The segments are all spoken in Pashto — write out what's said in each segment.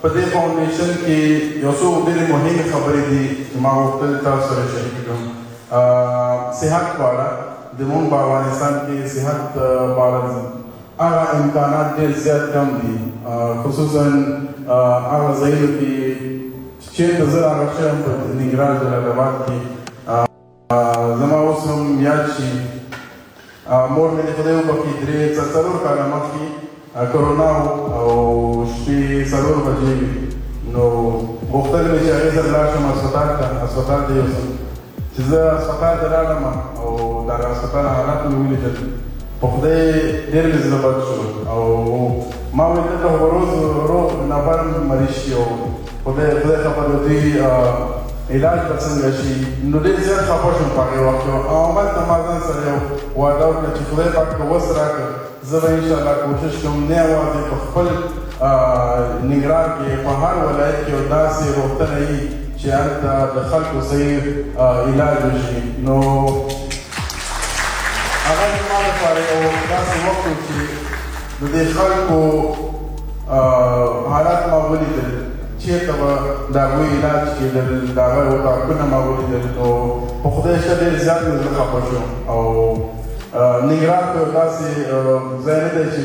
په دې فاونډیشن کې یو څو ډېرې مهمې خبرې دي چې ما غوښتل تاسو سره شریک کړم. صحت په اړه زموږ په افغانستان کې صحت په اړه هغه امکانات ډېر زیات کم دي، خصوصا هغه ځایونو کې چېرته زه راغلی شوم په ننګرهار جلال آباد کې. زما اوس هم یاد شي مور مې د خدای وبخښي 3-4 کاله مخکې کرونا و او شپې 4 بجې وې، نو غوښتل مې چې هغې سره لاړ شم هسپتال ته یوسم. چې زه هسپتال ته راغلم او د هغه هسپتال حالات مې ولیدل، په خدای ډېر مې زړه بد شو او ما ویل دلته خو به روغ نفر مریض شي او خدای خبر د دوی علاج به څنګه شي. نو ډېر زیات خفه شوم په هغې وخت کې او همالته ما ځان سره یو وعده وکړه چې خدای پاک که وس راکړه زه به انشاءالله کوشش کوم نه یوازې په خپل ننګرهار کې په هر ولایت کې یو داسې روغتونه وي چې هلته د خلکو صحیح علاج وشي. نو هغه زما لپاره یو داسې وخت و چې د دې خلکو حالات ما ولیدل، چېرته به د هغوی علاج کېدل، د هغه اطاقونه ما ولیدل. نو په خدای شته ډېر زیات مې زړه خفه شوم او ننګرهار خو یو داسې ځای نه دی چې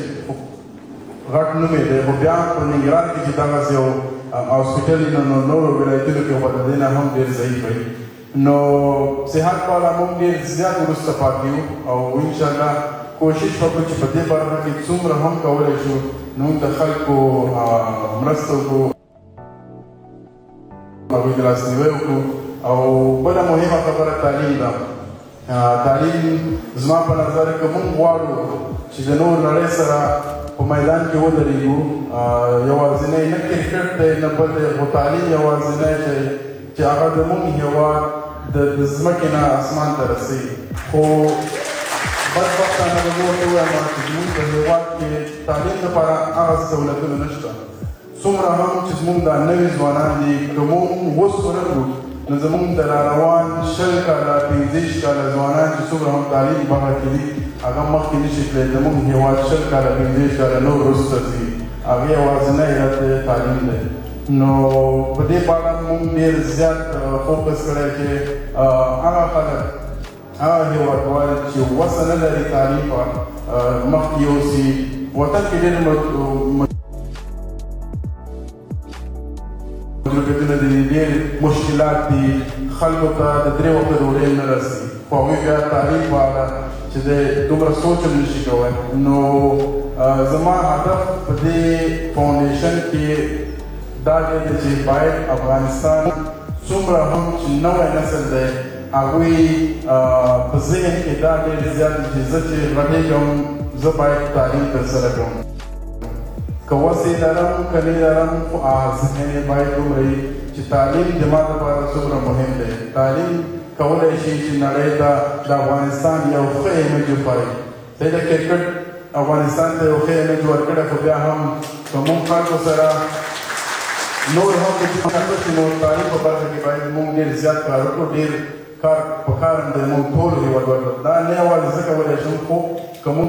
غټ نوم یې دی، خو بیا په ننګرهار کې چې دغسې یو هاسپیټل وي نو نورو ولایتونو کې خو د دې نه هم ډېر ضعیف وي. نو صحت په اړه موږ ډېر زیات وروسته پاتې یو او انشاءالله کوشش وکړو چې په دې برخه کې څومره هم کولی شو نو موږ د خلکو مرسته وکړو، هغوی ته لاسنیوی وکړو. او بله مهمه خبره تعلیم ده. تعلیم زما په نظر که موږ غواړو چې د نور نړۍ سره په میدان کې ودرېږو، یوازینی نه کرکټ دی نه بل دی، خو تعلیم یوازینی شی چې هغه زموږ هېواد د ځمکې نه اسمان ته رسوي. خو بدبختانه به زه ورته ووایم چې زموږ په هېواد کې تعلیم لپاره هغه سهولتونه نشته. څومره هم چې زموږ دا نوي ځوانان دي که موږ اوس ونه کړو نو زموږ د راروان 20 کاله 15 کاله ځوانان چې څومره هم تعلیم برخه کې دي هغه مخکې نشي تللی. زموږ هېواد 20 کاله 15 کاله نور وروسته ځي، هغې یوازینی علت تعلیم دی. نو په دې په اړه موږ ډېر زیات فوکس کړی چې هغه خلک هغه هېوادوال چې وسه نه لري تعلیم ته مخکې یوسي. وطن کې ډېر مجروحیتونه دي، ډېر مشکلات دي، خلکو ته د 3 وخته ډوډۍ نه رسي، خو هغوی بیا تعلیم په اړه چې دی دومره سوچ هم نشي کوی. نو زما هدف په دې فاونډیشن کې دا دی چې باید افغانستان څومره هم چې نوی نسل دی هغوی په ذهن کې دا ډېر زیات چې زه چې غټېږم زه باید تعلیم ترسره کړم. که وس یې لرم که نه لرم خو ذهن یې باید دومره وي چې تعلیم زما لپاره څومره مهم دی. تعلیم کولی شي چې نړۍ ته د افغانستان یو ښه ایمیج وښایي. دی د کرکټ افغانستان ته یو ښه ایمیج ورکړی، خو بیا هم که موږ خلکو سره نور هم د دې نو تعلیم په برخه کې باید موږ ډېر زیات کار وکړو. ډېر کار په کار هم دی موږ ټولو هېوادوالو دا نه یوازې زه کولی شم، خو که موږ